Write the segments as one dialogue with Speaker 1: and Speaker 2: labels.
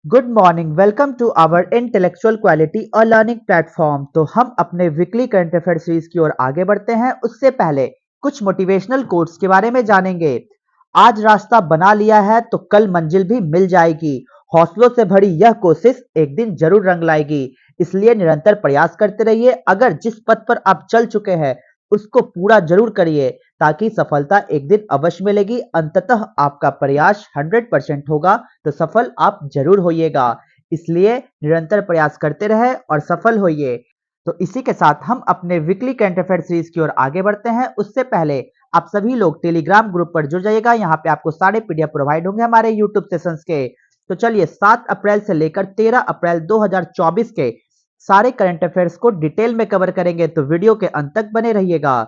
Speaker 1: Good morning, welcome to our intellectual quality और learning platform. तो हम अपने वीकली करंट अफेयर सीरीज की ओर आगे बढ़ते हैं। उससे पहले कुछ मोटिवेशनल कोट्स के बारे में जानेंगे। आज रास्ता बना लिया है तो कल मंजिल भी मिल जाएगी। हौसलों से भरी यह कोशिश एक दिन जरूर रंग लाएगी, इसलिए निरंतर प्रयास करते रहिए। अगर जिस पथ पर आप चल चुके हैं उसको पूरा जरूर करिए, ताकि सफलता एक दिन अवश्य मिलेगी। अंततः आपका प्रयास 100% होगा तो सफल आप जरूर होइएगा। इसलिए निरंतर प्रयास करते रहे और सफल होइए। तो इसी के साथ हम अपने वीकली करंट अफेयर सीरीज की ओर आगे बढ़ते हैं। उससे पहले आप सभी लोग टेलीग्राम ग्रुप पर जुड़ जाइएगा। यहाँ पे आपको सारे पीडीएफ प्रोवाइड होंगे हमारे यूट्यूब सेशंस के। तो चलिए 7 अप्रैल से लेकर 13 अप्रैल 2024 के सारे करंट अफेयर्स को डिटेल में कवर करेंगे, तो वीडियो के अंत तक बने रहिएगा।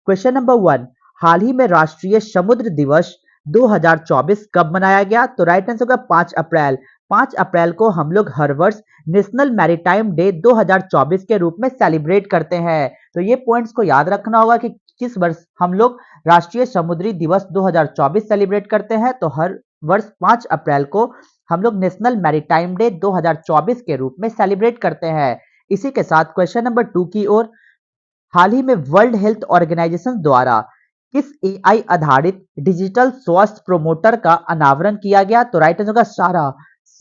Speaker 1: क्वेश्चन नंबर 1, हाल ही में राष्ट्रीय समुद्र दिवस 2024 कब मनाया गया? तो राइट आंसर होगा 5 अप्रैल। 5 अप्रैल को हम लोग हर वर्ष नेशनल मैरीटाइम डे 2024 के रूप में सेलिब्रेट करते हैं। तो ये पॉइंट्स को याद रखना होगा कि किस वर्ष हम लोग राष्ट्रीय समुद्री दिवस 2024 सेलिब्रेट करते हैं। तो हर वर्ष 5 अप्रैल को हम लोग नेशनल मैरीटाइम डे 2024 के रूप में सेलिब्रेट करते हैं। इसी के साथ क्वेश्चन नंबर 2 की ओर, हाल ही में वर्ल्ड हेल्थ ऑर्गेनाइजेशन द्वारा किस एआई आधारित डिजिटल स्वास्थ्य प्रोमोटर का अनावरण किया गया? तो राइट आंसर होगा सारा।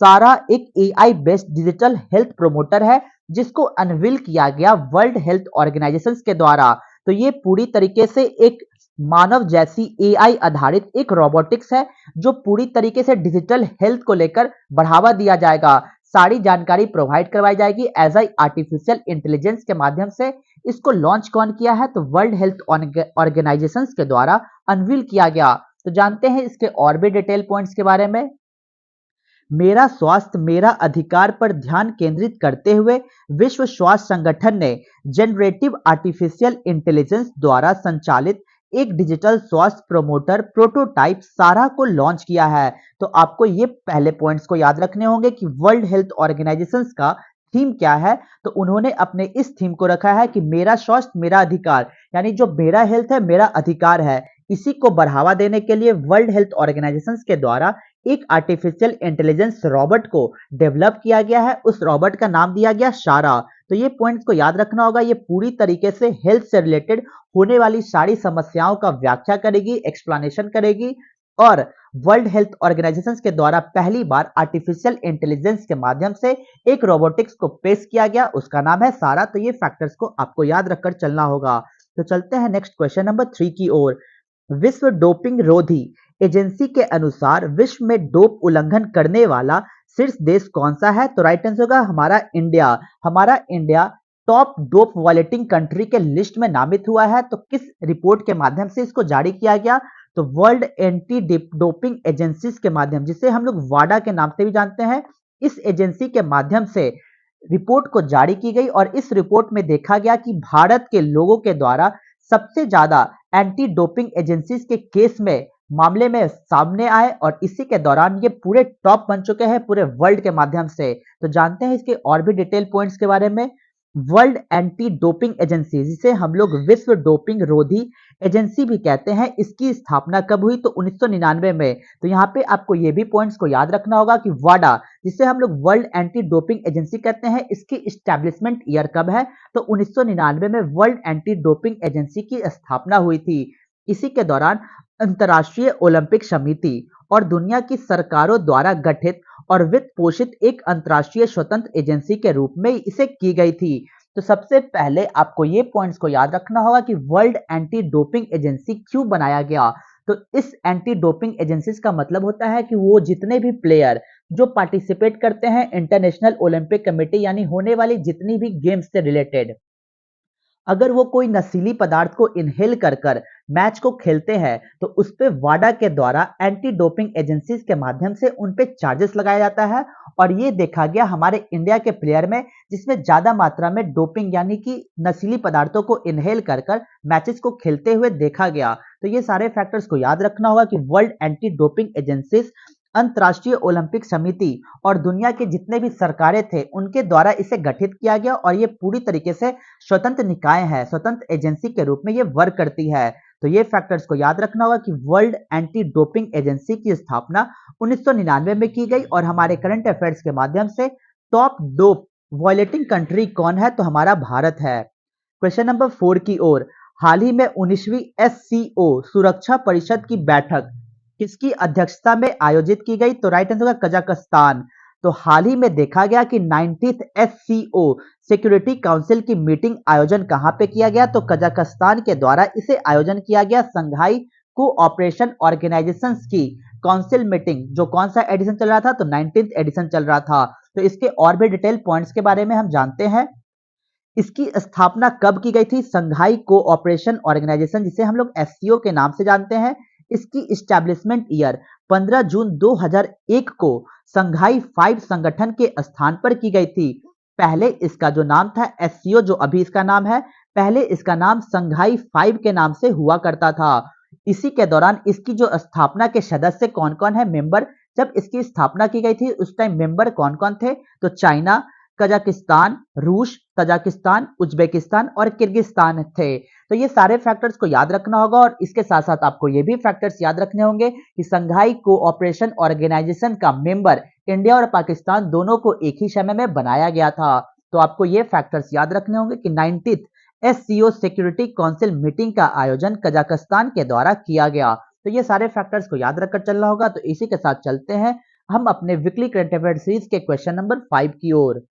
Speaker 1: सारा एक AI based digital health promoter है जिसको अनवील किया गया वर्ल्ड हेल्थ ऑर्गेनाइजेशन के द्वारा। तो ये पूरी तरीके से एक मानव जैसी एआई आधारित एक रोबोटिक्स है जो पूरी तरीके से डिजिटल हेल्थ को लेकर बढ़ावा दिया जाएगा। सारी जानकारी प्रोवाइड करवाई जाएगी एज आई आर्टिफिशियल इंटेलिजेंस के माध्यम से। इसको लॉन्च कौन किया है? तो वर्ल्ड हेल्थ ऑर्गेनाइजेशन के द्वारा अनवील किया गया। तो जानते हैं इसके और भी डिटेल पॉइंट्स के बारे में। मेरा स्वास्थ्य मेरा अधिकार पर ध्यान केंद्रित करते हुए विश्व स्वास्थ्य संगठन ने जनरेटिव आर्टिफिशियल इंटेलिजेंस द्वारा संचालित एक डिजिटल स्वास्थ्य प्रोमोटर प्रोटोटाइप सारा को लॉन्च किया है। तो आपको ये पहले पॉइंट्स को याद रखने होंगे कि वर्ल्ड हेल्थ ऑर्गेनाइजेशन का थीम क्या है। तो उन्होंने अपने इस थीम को रखा है कि मेरा स्वास्थ्य मेरा अधिकार, यानी जो मेरा हेल्थ है मेरा अधिकार है। इसी को बढ़ावा देने के लिए वर्ल्ड हेल्थ ऑर्गेनाइजेशन के द्वारा एक आर्टिफिशियल इंटेलिजेंस रॉबोट को डेवलप किया गया है। उस रॉबोट का नाम दिया गया सारा। तो ये पॉइंट्स को याद रखना होगा। ये पूरी तरीके से हेल्थ से रिलेटेड होने वाली सारी समस्याओं का व्याख्या करेगी, एक्सप्लेनेशन करेगी। और वर्ल्ड हेल्थ ऑर्गेनाइजेशन के द्वारा पहली बार आर्टिफिशियल इंटेलिजेंस के माध्यम से एक रोबोटिक्स को पेश किया गया, उसका नाम है सारा। तो ये फैक्टर्स को आपको याद रखकर चलना होगा। तो चलते हैं नेक्स्ट क्वेश्चन नंबर 3 की ओर। विश्व डोपिंग रोधी एजेंसी के अनुसार विश्व में डोप उल्लंघन करने वाला शीर्ष देश कौन सा है? तो राइट आंसर होगा हमारा इंडिया। हमारा इंडिया टॉप डोप वॉलेटिंग कंट्री के लिस्ट में नामित हुआ है। तो किस रिपोर्ट के माध्यम से इसको जारी किया गया? तो वर्ल्ड एंटी डोपिंग एजेंसीज के माध्यम, जिसे हम लोग वाडा के नाम से भी जानते हैं, इस एजेंसी के माध्यम से रिपोर्ट को जारी की गई। और इस रिपोर्ट में देखा गया कि भारत के लोगों के द्वारा सबसे ज्यादा एंटी डोपिंग एजेंसीज के केस में मामले में सामने आए और इसी के दौरान ये पूरे टॉप बन चुके हैं पूरे वर्ल्ड के माध्यम से। तो जानते हैं इसके और भी डिटेल पॉइंट्स के बारे में। वर्ल्ड एंटी डोपिंग एजेंसी, जिसे हम लोग विश्व डोपिंग रोधी एजेंसी भी कहते हैं, इसकी स्थापना कब हुई? तो 1999 में। तो यहाँ पे आपको ये भी पॉइंट्स को याद रखना होगा कि वाडा, जिसे हम लोग वर्ल्ड एंटी डोपिंग एजेंसी कहते हैं, इसकी स्टैब्लिशमेंट ईयर कब है? तो 1999 में वर्ल्ड एंटी डोपिंग एजेंसी की स्थापना हुई थी। इसी के दौरान अंतर्राष्ट्रीय ओलंपिक समिति और दुनिया की सरकारों द्वारा गठित और वित्त पोषित एक अंतर्राष्ट्रीय स्वतंत्र एजेंसी के रूप में इसे की गई थी। तो सबसे पहले आपको ये पॉइंट्स को याद रखना होगा कि वर्ल्ड एंटी डोपिंग एजेंसी क्यों बनाया गया। तो इस एंटी डोपिंग एजेंसीज का मतलब होता है कि वो जितने भी प्लेयर जो पार्टिसिपेट करते हैं इंटरनेशनल ओलंपिक कमेटी, यानी होने वाली जितनी भी गेम्स से रिलेटेड, अगर वो कोई नशीली पदार्थ को इनहेल कर कर मैच को खेलते हैं तो उस पे वाडा के द्वारा एंटी डोपिंग एजेंसीज के माध्यम से उन पे चार्जेस लगाया जाता है। और ये देखा गया हमारे इंडिया के प्लेयर में, जिसमें ज्यादा मात्रा में डोपिंग यानी कि नशीली पदार्थों को इनहेल कर कर मैचेस को खेलते हुए देखा गया। तो ये सारे फैक्टर्स को याद रखना होगा कि वर्ल्ड एंटी डोपिंग एजेंसीज, अंतर्राष्ट्रीय ओलंपिक समिति और दुनिया के जितने भी सरकारें थे उनके द्वारा इसे गठित किया गया। और ये पूरी तरीके से स्वतंत्र निकाय है, स्वतंत्र एजेंसी के रूप में ये वर्क करती है। तो ये फैक्टर्स को याद रखना होगा कि वर्ल्ड एंटी डोपिंग एजेंसी की स्थापना 1999 में की गई और हमारे करंट अफेयर्स के माध्यम से टॉप डोप वॉयलेटिंग कंट्री कौन है, तो हमारा भारत है। क्वेश्चन नंबर 4 की ओर, हाल ही में 19वीं एससीओ सुरक्षा परिषद की बैठक किसकी अध्यक्षता में आयोजित की गई, तो राइट आंसर होगा कजाकिस्तान। तो हाल ही में देखा गया कि 90th एससीओ सिक्योरिटी काउंसिल की मीटिंग आयोजन कहां पे किया गया, तो कजाकिस्तान के द्वारा इसे आयोजन किया गया संघाई कोऑपरेशन ऑर्गेनाइजेशन की काउंसिल मीटिंग, जो कौन सा एडिशन चल रहा था, तो 19th एडिशन चल रहा था। तो इसके और भी डिटेल पॉइंट्स के बारे में हम जानते हैं। इसकी स्थापना कब की गई थी, संघाई कोऑपरेशन ऑर्गेनाइजेशन, जिसे हम लोग एससीओ के नाम से जानते हैं। इसकी इस्टेब्लिशमेंट ईयर 15 जून 2001 को संघाई 5 संगठन के स्थान पर की गई थी। पहले इसका जो नाम था एससीओ, जो अभी इसका नाम है, पहले इसका नाम संघाई 5 के नाम से हुआ करता था। इसी के दौरान इसकी जो स्थापना के सदस्य कौन कौन है, मेंबर, जब इसकी स्थापना की गई थी उस टाइम मेंबर कौन कौन थे, तो चाइना, कजाकिस्तान, रूस, तजाकिस्तान, उज्बेकिस्तान और किर्गिस्तान थे। तो ये सारे फैक्टर्स को याद रखना होगा और इसके साथ साथ आपको ये भी फैक्टर्स याद रखने होंगे कि संघाई कोऑपरेशन ऑर्गेनाइजेशन का मेंबर इंडिया और पाकिस्तान दोनों को एक ही समय में बनाया गया था। तो आपको ये फैक्टर्स याद रखने होंगे कि 90th SCO security council meeting का आयोजन कजाकिस्तान के द्वारा किया गया। तो ये सारे फैक्टर्स को याद रखकर चलना होगा। तो इसी के साथ चलते हैं हम अपने वीकली करंट अफेयर सीरीज के क्वेश्चन नंबर 5 की ओर।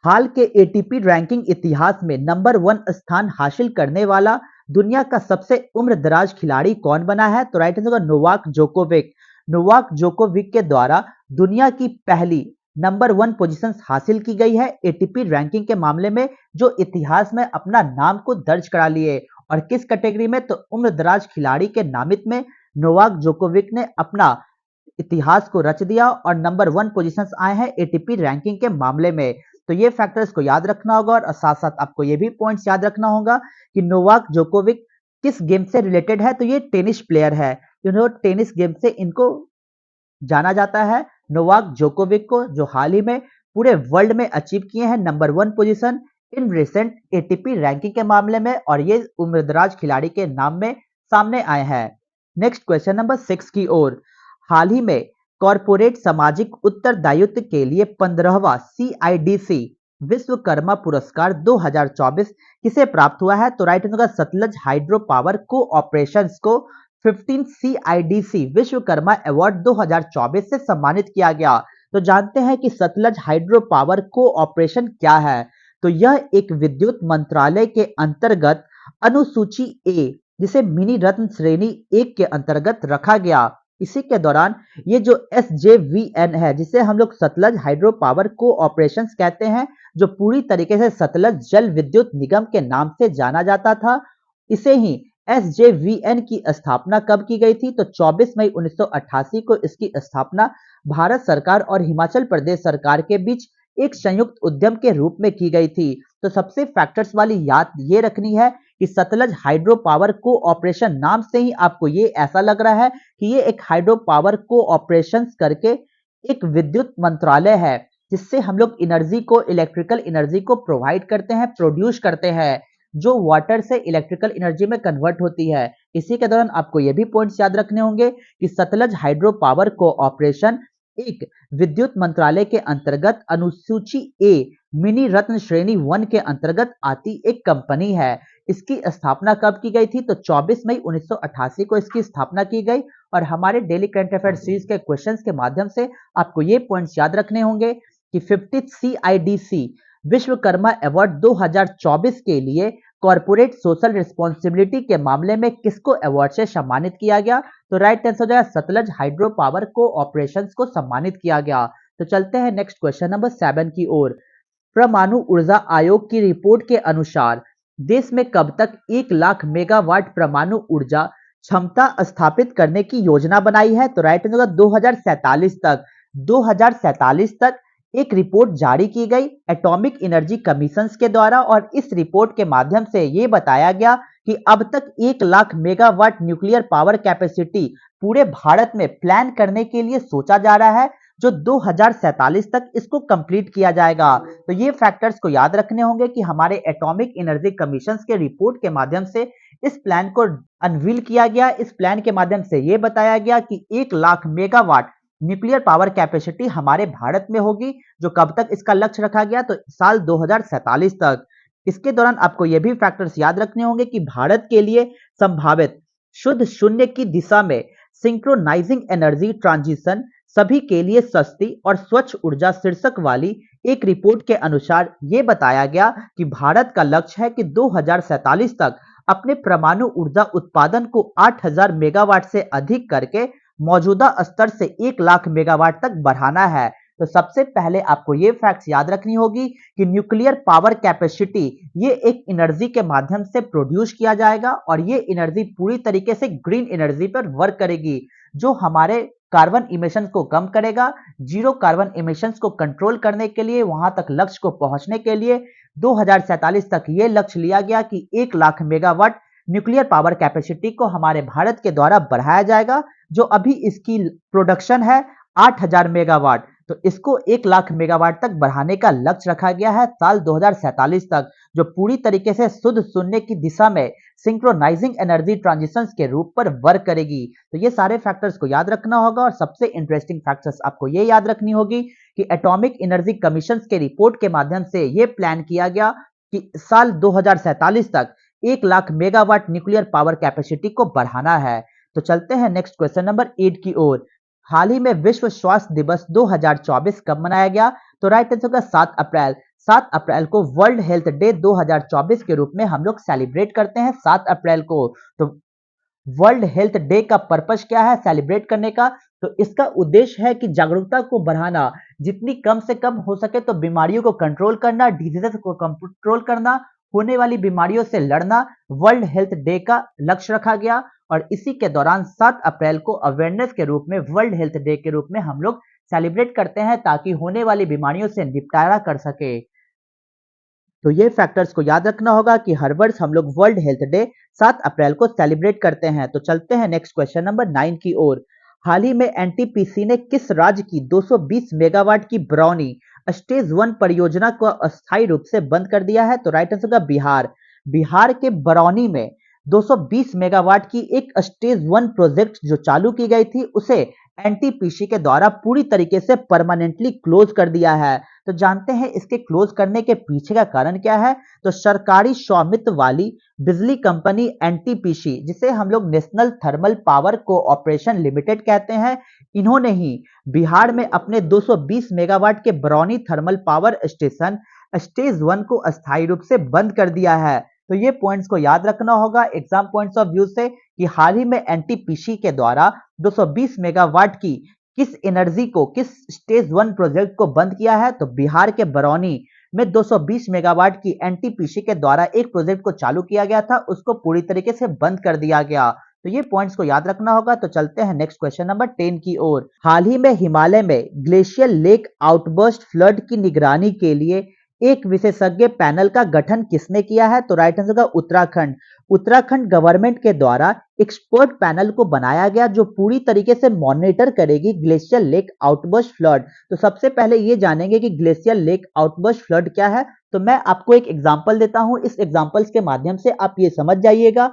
Speaker 1: हाल के एटीपी रैंकिंग इतिहास में नंबर 1 स्थान हासिल करने वाला दुनिया का सबसे उम्रदराज खिलाड़ी कौन बना है, तो राइट आंसर होगा नोवाक जोकोविक। नोवाक जोकोविक के द्वारा दुनिया की पहली नंबर 1 पोजीशन हासिल की गई है एटीपी रैंकिंग के मामले में, जो इतिहास में अपना नाम को दर्ज करा लिए। और किस कैटेगरी में, तो उम्रदराज खिलाड़ी के नामित में नोवाक जोकोविक ने अपना इतिहास को रच दिया और नंबर 1 पोजीशंस आए हैं एटीपी रैंकिंग के मामले में। तो ये फैक्टर्स को याद रखना होगा और साथ साथ आपको ये भी पॉइंट्स याद रखना होगा कि नोवाक जोकोविक किस गेम से रिलेटेड है, तो ये टेनिस प्लेयर है। टेनिस गेम से इनको जाना जाता है, नोवाक जोकोविक को, जो हाल ही में पूरे वर्ल्ड में अचीव किए हैं number 1 position in recent ATP ranking के मामले में, और ये उम्रदराज खिलाड़ी के नाम में सामने आए हैं। नेक्स्ट क्वेश्चन नंबर 6 की ओर, हाल ही में कॉरपोरेट सामाजिक उत्तरदायित्व के लिए 15वां सीआईडीसी विश्वकर्मा पुरस्कार 2024 किसे प्राप्त हुआ है, तो राइट आंसर होगा सतलज हाइड्रो पावर कोऑपरेशन को 15 सीआईडीसी विश्वकर्मा अवार्ड 2024 से सम्मानित किया गया। तो जानते हैं कि सतलज हाइड्रो पावर कोऑपरेशन क्या है, तो यह एक विद्युत मंत्रालय के अंतर्गत अनुसूची ए, जिसे मिनी रत्न श्रेणी 1 के अंतर्गत रखा गया। इसी के दौरान ये जो SJVN है, जिसे हम लोग सतलज हाइड्रो पावर कोऑपरेशन कहते हैं, जो पूरी तरीके से सतलज जल विद्युत निगम के नाम से जाना जाता था, इसे ही SJVN की स्थापना कब की गई थी, तो 24 मई 1988 को इसकी स्थापना भारत सरकार और हिमाचल प्रदेश सरकार के बीच एक संयुक्त उद्यम के रूप में की गई थी। तो सबसे फैक्टर्स वाली याद ये रखनी है कि सतलज हाइड्रो पावर कोऑपरेशन नाम से ही आपको ये ऐसा लग रहा है कि ये एक हाइड्रो पावर कोऑपरेशन करके एक विद्युत मंत्रालय है, जिससे हम लोग एनर्जी को, इलेक्ट्रिकल एनर्जी को प्रोवाइड करते हैं, प्रोड्यूस करते हैं, जो वाटर से इलेक्ट्रिकल एनर्जी में कन्वर्ट होती है। इसी के दौरान आपको ये भी पॉइंट्स याद रखने होंगे कि सतलज हाइड्रो पावर कोऑपरेशन एक विद्युत मंत्रालय के अंतर्गत अनुसूची ए मिनी रत्न श्रेणी 1 के अंतर्गत आती एक कंपनी है। इसकी स्थापना कब की गई थी, तो 24 मई 1988 को इसकी स्थापना की गई। और हमारे डेली करंट अफेयर सीरीज के क्वेश्चंस के माध्यम से आपको ये पॉइंट्स याद रखने होंगे कि 50th CIDC विश्वकर्मा अवार्ड 2024 के लिए कॉर्पोरेट सोशल रिस्पॉन्सिबिलिटी के मामले में किसको अवार्ड से सम्मानित किया गया, तो राइट आंसर हो जाएगा सतलज हाइड्रो पावर कोऑपरेशन को सम्मानित किया गया। तो चलते हैं नेक्स्ट क्वेश्चन नंबर 7 की ओर। परमाणु ऊर्जा आयोग की रिपोर्ट के अनुसार देश में कब तक 1 लाख मेगावाट परमाणु ऊर्जा क्षमता स्थापित करने की योजना बनाई है, तो राइट आंसर 2047 तक। 2047 तक एक रिपोर्ट जारी की गई एटॉमिक एनर्जी कमीशन के द्वारा, और इस रिपोर्ट के माध्यम से यह बताया गया कि अब तक 1 lakh megawatt nuclear power capacity पूरे भारत में प्लान करने के लिए सोचा जा रहा है, जो 2047 तक इसको कंप्लीट किया जाएगा। तो ये फैक्टर्स को याद रखने होंगे कि हमारे एटॉमिक एनर्जी कमीशन के रिपोर्ट के माध्यम से इस प्लान को अनवील किया गया। इस प्लान के माध्यम से यह बताया गया कि 1 lakh megawatt nuclear power capacity हमारे भारत में होगी। जो कब तक इसका लक्ष्य रखा गया, तो साल 2047 तक। इसके दौरान आपको यह भी फैक्टर्स याद रखने होंगे कि भारत के लिए संभावित शुद्ध शून्य की दिशा में सिंक्रोनाइजिंग एनर्जी ट्रांजिशन सभी के लिए सस्ती और स्वच्छ ऊर्जा शीर्षक वाली एक रिपोर्ट के अनुसार यह बताया गया कि भारत का लक्ष्य है कि 2047 तक अपने परमाणु ऊर्जा उत्पादन को 8000 मेगावाट से अधिक करके मौजूदा स्तर से 1 लाख मेगावाट तक बढ़ाना है। तो सबसे पहले आपको ये फैक्ट्स याद रखनी होगी कि न्यूक्लियर पावर कैपेसिटी ये एक एनर्जी के माध्यम से प्रोड्यूस किया जाएगा और ये एनर्जी पूरी तरीके से ग्रीन एनर्जी पर वर्क करेगी, जो हमारे कार्बन इमिशंस को कम करेगा। जीरो कार्बन इमिशंस को कंट्रोल करने के लिए, वहां तक लक्ष्य को पहुंचने के लिए 2047 तक ये लक्ष्य लिया गया कि 1 lakh megawatt nuclear power capacity को हमारे भारत के द्वारा बढ़ाया जाएगा। जो अभी इसकी प्रोडक्शन है 8000 मेगावाट, तो इसको 1 लाख मेगावाट तक बढ़ाने का लक्ष्य रखा गया है साल 2047 तक, जो पूरी तरीके से शुद्ध शून्य की दिशा में सिंक्रोनाइजिंग एनर्जी ट्रांजिशंस के रूप पर वर्क करेगी। तो ये सारे फैक्टर्स को याद रखना होगा और सबसे इंटरेस्टिंग फैक्टर्स आपको ये याद रखनी होगी कि एटॉमिक एनर्जी कमीशन के रिपोर्ट के माध्यम से ये प्लान किया गया कि साल 2047 तक 1 lakh megawatt nuclear power capacity को बढ़ाना है। तो चलते हैं नेक्स्ट क्वेश्चन नंबर 8 की ओर। हाल ही में विश्व स्वास्थ्य दिवस 2024 कब मनाया गया? तो राइट आंसर होगा 7 अप्रैल। 7 अप्रैल को वर्ल्ड हेल्थ डे 2024 के रूप में हम लोग सेलिब्रेट करते हैं 7 अप्रैल को। तो वर्ल्ड हेल्थ डे का पर्पस क्या है सेलिब्रेट करने का? तो इसका उद्देश्य है कि जागरूकता को बढ़ाना, जितनी कम से कम हो सके तो बीमारियों को कंट्रोल करना, डिजीजेस को कंट्रोल करना, होने वाली बीमारियों से लड़ना वर्ल्ड हेल्थ डे का लक्ष्य रखा गया। और इसी के दौरान 7 अप्रैल को अवेयरनेस के रूप में, वर्ल्ड हेल्थ डे के रूप में हम लोग सेलिब्रेट करते हैं ताकि होने वाली बीमारियों से निपटारा कर सके। तो ये फैक्टर्स को याद रखना होगा कि हर वर्ष हम लोग वर्ल्ड हेल्थ डे 7 अप्रैल को सेलिब्रेट करते हैं। तो चलते हैं नेक्स्ट क्वेश्चन नंबर 9 की ओर। हाल ही में एनटीपीसी ने किस राज्य की 220 मेगावाट की बरौनी स्टेज 1 परियोजना को अस्थायी रूप से बंद कर दिया है? तो राइट आंसर होगा बिहार। बिहार के बरौनी में 220 मेगावाट की एक स्टेज 1 प्रोजेक्ट जो चालू की गई थी, उसे एनटीपीसी के द्वारा पूरी तरीके से परमानेंटली क्लोज कर दिया है। तो जानते हैं इसके क्लोज करने के पीछे का कारण क्या है? तो सरकारी स्वामित्व वाली बिजली कंपनी एनटीपीसी, जिसे हम लोग national thermal power cooperation limited कहते हैं, इन्होंने ही बिहार में अपने 220 मेगावाट के Barauni thermal power station stage 1 को अस्थायी रूप से बंद कर दिया है। तो ये पॉइंट्स को याद रखना होगा एग्जाम पॉइंट्स ऑफ व्यू से कि हाल ही में एनटीपीसी के द्वारा 220 मेगावाट की किस एनर्जी को, किस स्टेज 1 प्रोजेक्ट को बंद किया है? तो बिहार के बरौनी में 220 मेगावाट की एनटीपीसी के द्वारा एक प्रोजेक्ट को चालू किया गया था, उसको पूरी तरीके से बंद कर दिया गया। तो ये पॉइंट्स को याद रखना होगा। तो चलते हैं नेक्स्ट क्वेश्चन नंबर 10 की ओर। हाल ही में हिमालय में ग्लेशियर लेक आउटबर्स्ट फ्लड की निगरानी के लिए एक विशेषज्ञ पैनल का गठन किसने किया है? तो राइट आंसर होगा उत्तराखंड। उत्तराखंड गवर्नमेंट के द्वारा एक्सपर्ट पैनल को बनाया गया जो पूरी तरीके से मॉनिटर करेगी ग्लेशियर लेक आउटबर्स्ट फ्लड। तो सबसे पहले ये जानेंगे कि ग्लेशियर लेक आउटबर्स्ट फ्लड क्या है। तो मैं आपको एक एग्जांपल देता हूं, इस एग्जांपल्स के माध्यम से आप ये समझ जाइएगा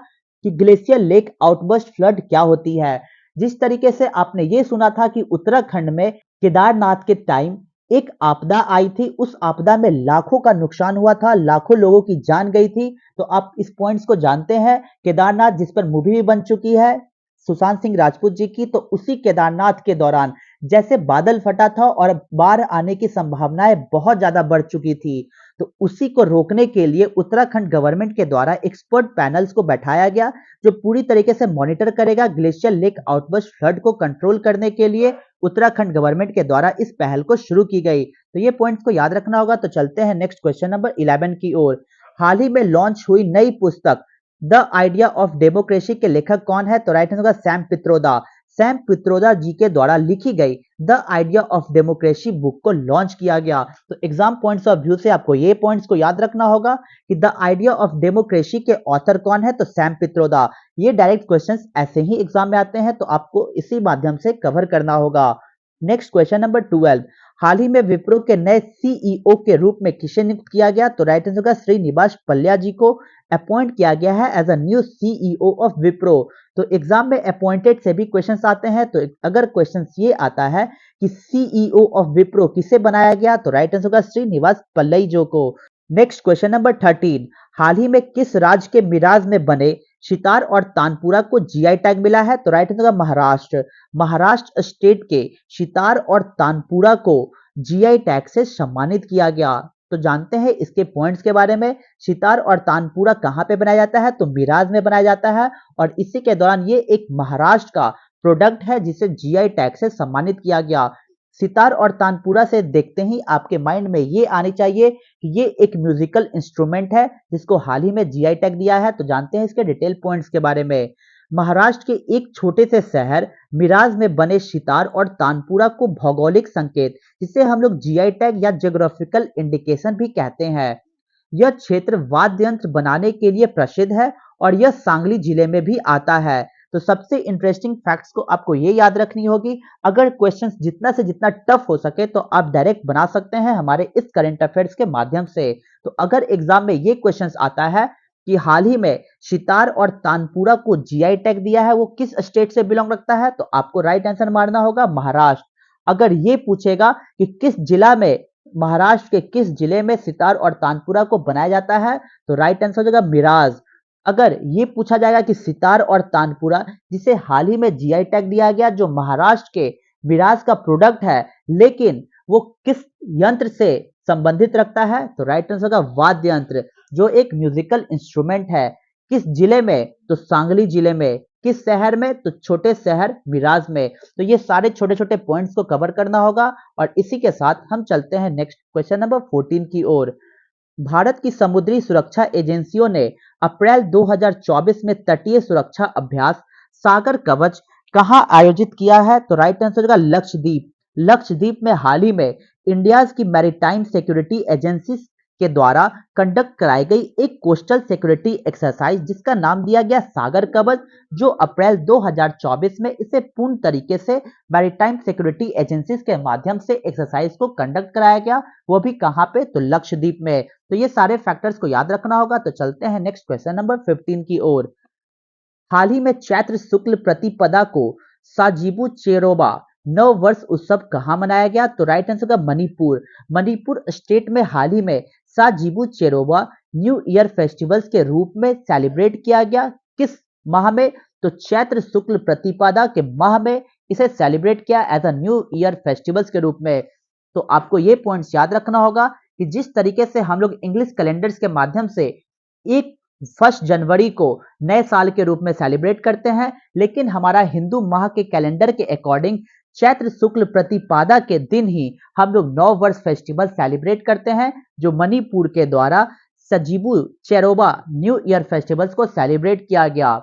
Speaker 1: कि ग्लेशियर लेक आउटबर्स्ट फ्लड क्या होती है। जिस तरीके से आपने ये सुना था कि उत्तराखंड में केदारनाथ के टाइम एक आपदा आई थी, उस आपदा में लाखों का नुकसान हुआ था, लाखों लोगों की जान गई थी। तो आप इस पॉइंट्स को जानते हैं। केदारनाथ जिस पर मूवी भी बन चुकी है सुशांत सिंह राजपूत जी की, तो उसी केदारनाथ के दौरान जैसे बादल फटा था और बाढ़ आने की संभावनाएं बहुत ज्यादा बढ़ चुकी थी, तो उसी को रोकने के लिए उत्तराखंड गवर्नमेंट के द्वारा एक्सपर्ट पैनल्स को बैठाया गया जो पूरी तरीके से मॉनिटर करेगा। ग्लेशियर लेक आउटबर्स्ट फ्लड को कंट्रोल करने के लिए उत्तराखंड गवर्नमेंट के द्वारा इस पहल को शुरू की गई। तो ये पॉइंट्स को याद रखना होगा। तो चलते हैं नेक्स्ट क्वेश्चन नंबर 11 की ओर। हाल ही में लॉन्च हुई नई पुस्तक द आइडिया ऑफ डेमोक्रेसी के लेखक कौन है? तो राइट आंसर होगा सैम पित्रोदा। सैम पित्रोदा जी के द्वारा लिखी गई the idea of democracy book को लॉन्च किया गया। तो एग्जाम पॉइंट्स ऑफ व्यू से आपको ये पॉइंट्स को याद रखना होगा कि द आइडिया ऑफ डेमोक्रेसी के ऑथर कौन है? तो सैम पित्रोदा। ये डायरेक्ट क्वेश्चंस ऐसे ही एग्जाम में आते हैं, तो आपको इसी माध्यम से कवर करना होगा। Next question number 12। हाल ही में विप्रो के नए सीईओ के रूप में किसे नियुक्त किया गया? तो राइट आंसर होगा श्रीनिवास पल्ल्या जी को अपॉइंट किया गया है as a new CEO of Wipro. तो एग्जाम में अपॉइंटेड से भी क्वेश्चंस आते हैं, तो अगर क्वेश्चंस ये आता है कि सीईओ ऑफ विप्रो किसे बनाया गया, तो राइट आंसर होगा श्रीनिवास पल्लई जो को। नेक्स्ट क्वेश्चन नंबर 13, हाल ही में किस राज्य के मिराज में बने सितार और तानपुरा को जीआई टैग मिला है? तो राइट आंसर होगा महाराष्ट्र। महाराष्ट्र स्टेट के सितार और तानपुरा को जीआई टैग से सम्मानित किया गया। तो जानते हैं इसके पॉइंट्स के बारे में। सितार और तानपुरा कहाँ पे बनाया जाता है? तो मिराज में बनाया जाता है, और इसी के दौरान ये एक महाराष्ट्र का प्रोडक्ट है जिसे जीआई टैग से सम्मानित किया गया। सितार और तानपुरा से देखते ही आपके माइंड में ये आनी चाहिए कि ये एक म्यूजिकल इंस्ट्रूमेंट है जिसको हाल ही में जीआई टैग दिया है। तो जानते हैं इसके डिटेल पॉइंट्स के बारे में। महाराष्ट्र के एक छोटे से शहर मिराज में बने सितार और तानपुरा को भौगोलिक संकेत, जिसे हम लोग जीआई टैग या ज्योग्राफिकल इंडिकेशन भी कहते हैं। यह क्षेत्र वाद्य यंत्र बनाने के लिए प्रसिद्ध है और यह सांगली जिले में भी आता है। तो सबसे इंटरेस्टिंग फैक्ट्स को आपको ये याद रखनी होगी। अगर क्वेश्चंस जितना से जितना टफ हो सके तो आप डायरेक्ट बना सकते हैं हमारे इस करंट अफेयर्स के माध्यम से। तो अगर एग्जाम में ये क्वेश्चंस आता है कि हाल ही में सितार और तानपुरा को जीआई टैग दिया है, वो किस स्टेट से बिलोंग रखता है, तो आपको राइट आंसर मारना होगा महाराष्ट्र। अगर ये पूछेगा कि किस जिला में, महाराष्ट्र के किस जिले में सितार और तानपुरा को बनाया जाता है, तो राइट आंसर हो जाएगा मिराज। अगर ये पूछा जाएगा कि सितार और तानपुरा जिसे हाल ही में जीआई टैग दिया गया, जो महाराष्ट्र के मिराज का प्रोडक्ट है, लेकिन वो किस यंत्र से संबंधित रखता है, तो राइट आंसर होगा वाद्य यंत्र, जो एक म्यूजिकल इंस्ट्रूमेंट है। किस जिले में, तो सांगली जिले में। किस शहर में, तो छोटे शहर मिराज में। तो ये सारे छोटे छोटे पॉइंट्स को कवर करना होगा, और इसी के साथ हम चलते हैं नेक्स्ट क्वेश्चन नंबर 14 की ओर। भारत की समुद्री सुरक्षा एजेंसियों ने अप्रैल 2024 में तटीय सुरक्षा अभ्यास सागर कवच कहां आयोजित किया है, तो राइट आंसर होगा लक्षद्वीप। लक्षद्वीप में हाल ही में इंडिया की मैरीटाइम सिक्योरिटी एजेंसी के द्वारा कंडक्ट कराई गई एक कोस्टल सिक्योरिटी एक्सरसाइज जिसका नाम दिया गया सागर कवच, जो अप्रैल 2024 में इसे पूर्ण तरीके से मैरीटाइम सिक्योरिटी एजेंसीज के माध्यम से एक्सरसाइज को कंडक्ट कराया गया, वो भी कहां पे, तो लक्षद्वीप में। तो ये सारे फैक्टर्स को याद रखना होगा। तो चलते हैं नेक्स्ट क्वेश्चन नंबर 15 की ओर। हाल ही में चैत्र शुक्ल प्रतिपदा को साजिबू चेरोबा नव वर्ष उत्सव कहां मनाया गया, तो राइट आंसर का मणिपुर। मणिपुर स्टेट में हाल ही में Sajibu Cheiraoba new year festivals के रूप में सेलिब्रेट किया गया। किस माह में, तो चैत्र शुक्ल प्रतिपदा के माह में इसे सेलिब्रेट किया as a new year festivals के रूप में। तो आपको ये पॉइंट्स याद रखना होगा कि जिस तरीके से हम लोग इंग्लिश कैलेंडर्स के माध्यम से एक 1 जनवरी को नए साल के रूप में सेलिब्रेट करते हैं, लेकिन हमारा हिंदू माह के कैलेंडर के अकॉर्डिंग चैत्र शुक्ल प्रतिपदा के दिन ही हम लोग नव वर्ष फेस्टिवल सेलिब्रेट करते हैं, जो मणिपुर के द्वारा Sajibu Cheiraoba new year festivals को सेलिब्रेट किया गया।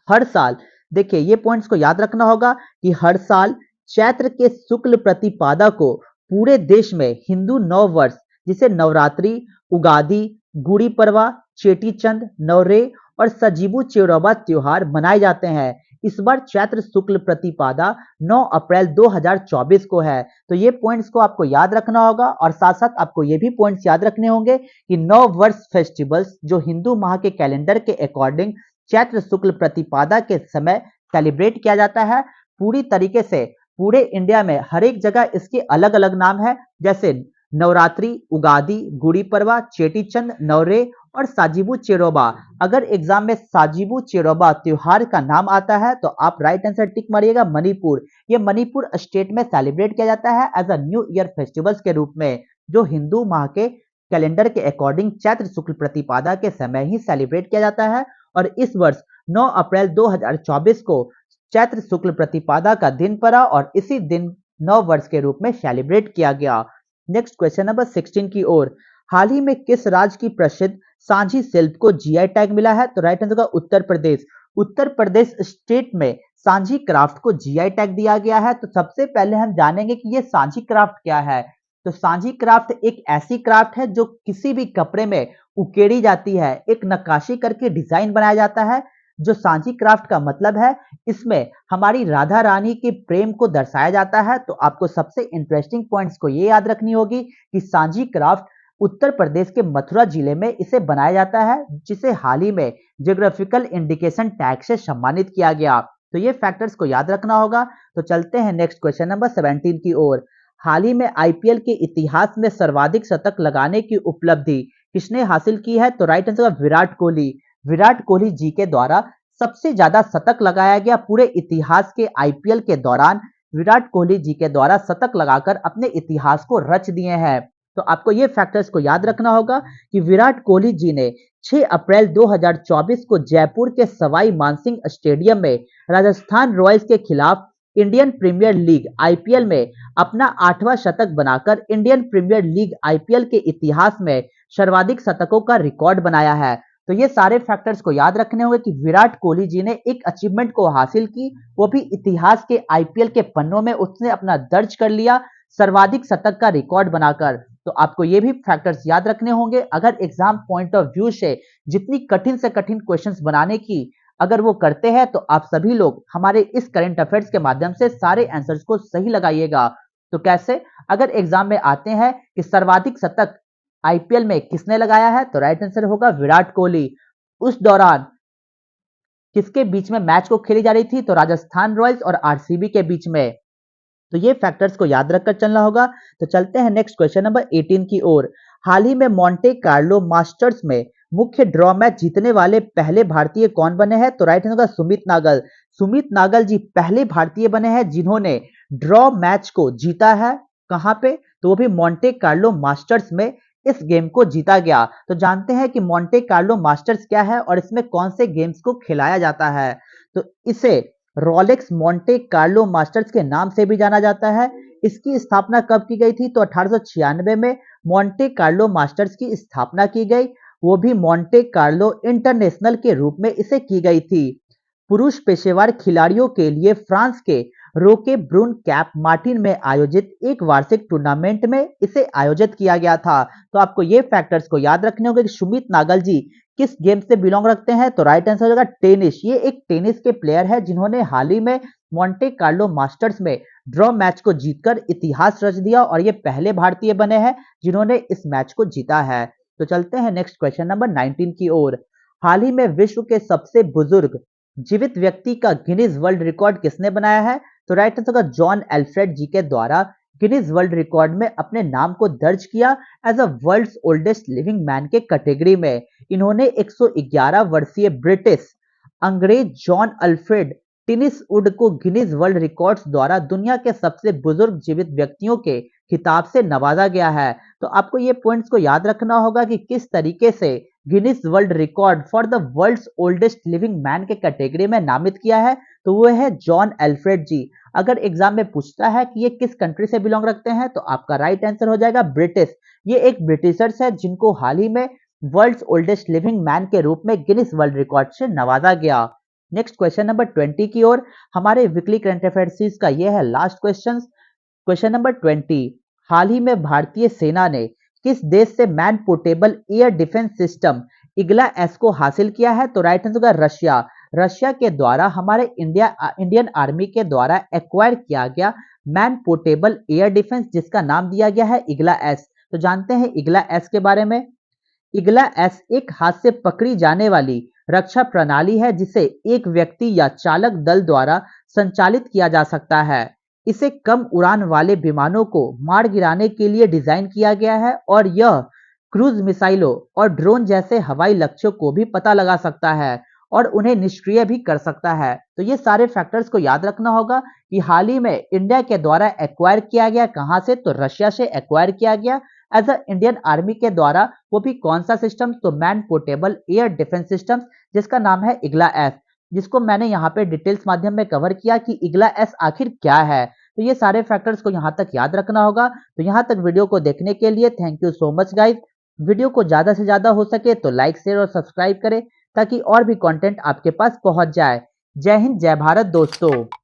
Speaker 1: हर साल, देखिए ये पॉइंट्स को याद रखना होगा कि हर साल चैत्र के शुक्ल प्रतिपदा को पूरे देश में हिंदू नव वर्ष, जिसे नवरात्रि, उगादि, गुड़ी पड़वा, चेटी चंद, नवरे और सजीबू चेरोबा त्योहार मनाए जाते हैं। इस बार चैत्र शुक्ल प्रतिपदा 9 अप्रैल 2024 को है। तो ये पॉइंट्स को आपको याद रखना होगा, और साथ साथ आपको ये भी पॉइंट्स याद रखने होंगे कि नव वर्ष फेस्टिवल्स जो हिंदू माह के कैलेंडर के अकॉर्डिंग चैत्र शुक्ल प्रतिपदा के समय सेलिब्रेट किया जाता है। पूरी तरीके से पूरे इंडिया में हर एक जगह इसके अलग अलग नाम है, जैसे नवरात्रि, उगादि, गुड़ी पड़वा, चेटी चंद, नवरे और साजिबू चेरोबा। अगर एग्जाम में साजिबू चेरोबा त्योहार का नाम आता है तो आप राइट आंसर टिक मारिएगा मणिपुर। ये मणिपुर स्टेट में सेलिब्रेट किया जाता है as a new year festivals के रूप में, जो हिंदू माह के कैलेंडर के अकॉर्डिंग चैत्र शुक्ल प्रतिपदा के समय ही सेलिब्रेट किया जाता है। और इस वर्ष 9 अप्रैल 2024 को चैत्र शुक्ल प्रतिपदा का दिन पड़ा और इसी दिन नव वर्ष के रूप में सेलिब्रेट किया गया। नेक्स्ट क्वेश्चन नंबर 16 की ओर। हाल ही में किस राज्य की प्रसिद्ध सांझी शिल्प को जीआई टैग मिला है, तो राइट आंसर होगा उत्तर प्रदेश। उत्तर प्रदेश स्टेट में सांझी क्राफ्ट को जीआई टैग दिया गया है। तो सबसे पहले हम जानेंगे कि ये सांझी क्राफ्ट क्या है। तो सांझी क्राफ्ट एक ऐसी क्राफ्ट है जो किसी भी कपड़े में उकेड़ी जाती है, एक नक्काशी करके डिजाइन बनाया जाता है, जो सांची क्राफ्ट का मतलब है, इसमें हमारी राधा रानी के प्रेम को दर्शाया जाता है। तो आपको सबसे इंटरेस्टिंग पॉइंट्स को ये याद रखनी होगी कि सांची क्राफ्ट उत्तर प्रदेश के मथुरा जिले में इसे बनाया जाता है, जिसे हाल ही में जियोग्राफिकल इंडिकेशन टैग से सम्मानित किया गया। तो ये फैक्टर्स को याद रखना होगा। तो चलते हैं नेक्स्ट क्वेश्चन नंबर 17 की ओर। हाल ही में आईपीएल के इतिहास में सर्वाधिक शतक लगाने की उपलब्धि किसने हासिल की है? तो राइट आंसर विराट कोहली। विराट कोहली जी के द्वारा सबसे ज्यादा शतक लगाया गया पूरे इतिहास के आईपीएल के दौरान। विराट कोहली जी के द्वारा शतक लगाकर अपने इतिहास को रच दिए हैं। तो आपको ये फैक्टर्स को याद रखना होगा कि विराट कोहली जी ने 6 अप्रैल 2024 को जयपुर के सवाई मानसिंह स्टेडियम में राजस्थान रॉयल्स के खिलाफ इंडियन प्रीमियर लीग आईपीएल में अपना 8वां शतक बनाकर इंडियन प्रीमियर लीग आईपीएल के इतिहास में सर्वाधिक शतकों का रिकॉर्ड बनाया है। तो ये सारे फैक्टर्स को याद रखने होंगे कि विराट कोहली जी ने एक अचीवमेंट को हासिल की, वो भी इतिहास के आईपीएल के पन्नों में उसने अपना दर्ज कर लिया सर्वाधिक शतक का रिकॉर्ड बनाकर। तो आपको ये भी फैक्टर्स याद रखने होंगे। अगर एग्जाम पॉइंट ऑफ व्यू से जितनी कठिन से कठिन क्वेश्चंस बनाने की अगर वो करते हैं तो आप सभी लोग हमारे इस करंट अफेयर्स के माध्यम से सारे आंसर्स को सही लगाइएगा। तो कैसे? अगर एग्जाम में आते हैं कि सर्वाधिक शतक आईपीएल में किसने लगाया है, तो राइट आंसर होगा विराट कोहली। उस दौरान किसके बीच में मैच को खेली जा रही थी? तो राजस्थान रॉयल्स और आरसीबी के बीच में। तो ये फैक्टर्स को याद रखकर चलना होगा। तो चलते हैं नेक्स्ट क्वेश्चन नंबर 18 की ओर। हाल ही में मोंटे कार्लो मास्टर्स में मुख्य ड्रॉ मैच जीतने वाले पहले भारतीय कौन बने हैं? तो राइट आंसर होगा सुमित नागल। सुमित नागल जी पहले भारतीय बने हैं जिन्होंने ड्रॉ मैच को जीता है। कहां पे? तो वो भी मोंटे कार्लो मास्टर्स में इस गेम को जीता गया। तो जानते हैं कि मोंटे कार्लो मास्टर्स क्या है और इसमें कौन से गेम्स को खिलाया जाता है। तो इसे रोलेक्स मोंटे कार्लो मास्टर्स के नाम से भी जाना जाता है। इसकी स्थापना कब की गई थी? तो 1896 में मोंटे कार्लो मास्टर्स की स्थापना की गई, वो भी मोंटे कार्लो इंटरनेशनल के रूप में इसे की गई थी। पुरुष पेशेवर खिलाड़ियों के लिए फ्रांस के रोके ब्रून कैप मार्टिन में आयोजित एक वार्षिक टूर्नामेंट में इसे आयोजित किया गया था। तो आपको ये फैक्टर्स को याद रखने होंगे कि सुमित नागल जी किस गेम से बिलोंग रखते हैं। तो राइट आंसर होगा टेनिस। ये एक टेनिस के प्लेयर है जिन्होंने हाल ही में मोंटे कार्लो मास्टर्स में ड्रॉ मैच को जीतकर इतिहास रच दिया और ये पहले भारतीय बने हैं जिन्होंने इस मैच को जीता है। तो चलते हैं नेक्स्ट क्वेश्चन नंबर 19 की ओर। हाल ही में विश्व के सबसे बुजुर्ग जीवित व्यक्ति का गिनीज वर्ल्ड रिकॉर्ड किसने बनाया है? तो राइट आंसर होगा जॉन एल्फ्रेड जी के द्वारा गिनीज वर्ल्ड रिकॉर्ड में अपने नाम को दर्ज किया as a world's oldest living man के कैटेगरी में। इन्होंने 111 वर्षीय ब्रिटिश अंग्रेज जॉन अल्फ्रेड टिनिस वुड को गिनीज वर्ल्ड रिकॉर्ड्स द्वारा दुनिया के सबसे बुजुर्ग जीवित व्यक्तियों के खिताब से नवाजा गया है। तो आपको ये पॉइंट्स को याद रखना होगा कि किस तरीके से Guinness World Record for the world's oldest living man के कैटेगरी में नामित किया है। तो वो है जॉन एल्फ्रेड जी। अगर एग्जाम में पूछता है कि ये किस कंट्री से बिलोंग रखते हैं तो आपका राइट आंसर हो जाएगा ब्रिटिश। ये एक ब्रिटिशर्स है जिनको हाल ही में वर्ल्ड्स ओल्डेस्ट लिविंग मैन के रूप में गिनीज वर्ल्ड रिकॉर्ड से नवाजा गया। नेक्स्ट क्वेश्चन नंबर 20 की ओर। हमारे वीकली करंट अफेयर्स सीरीज का यह है लास्ट क्वेश्चन। Question number 20। हाल ही में भारतीय सेना ने किस देश से man portable air defence system Igla S को हासिल किया है? तो राइट आंसर होगा रशिया। रशिया के द्वारा हमारे इंडियन आर्मी के द्वारा एक्वायर किया गया मैन पोर्टेबल एयर डिफेंस जिसका नाम दिया गया है इग्ला एस। तो जानते हैं इग्ला एस के बारे में। इग्ला एस एक हाथ से पकड़ी जाने वाली रक्षा प्रणाली है जिसे एक व्यक्ति या चालक दल द्वारा संचालित किया जा सकता है। इसे कम उड़ान वाले विमानों को मार गिराने के लिए डिजाइन किया गया है और यह क्रूज मिसाइलों और ड्रोन जैसे हवाई लक्ष्यों को भी पता लगा सकता है और उन्हें निष्क्रिय भी कर सकता है। तो ये सारे फैक्टर्स को याद रखना होगा कि हाल ही में इंडिया के द्वारा एक्वायर किया गया, कहां से? तो रशिया से एक्वायर किया गया एज अ इंडियन आर्मी के द्वारा। वो भी कौन सा सिस्टम? तो man portable air defence system जिसका नाम है इग्ला एस, जिसको मैंने यहाँ पे डिटेल्स माध्यम में कवर किया कि इग्ला एस आखिर क्या है। तो ये सारे फैक्टर्स को यहाँ तक याद रखना होगा। तो यहाँ तक वीडियो को देखने के लिए thank you so much guys. Video को ज्यादा से ज्यादा हो सके तो लाइक शेयर और सब्सक्राइब करें ताकि और भी कंटेंट आपके पास पहुंच जाए। जय हिंद, जय भारत दोस्तों।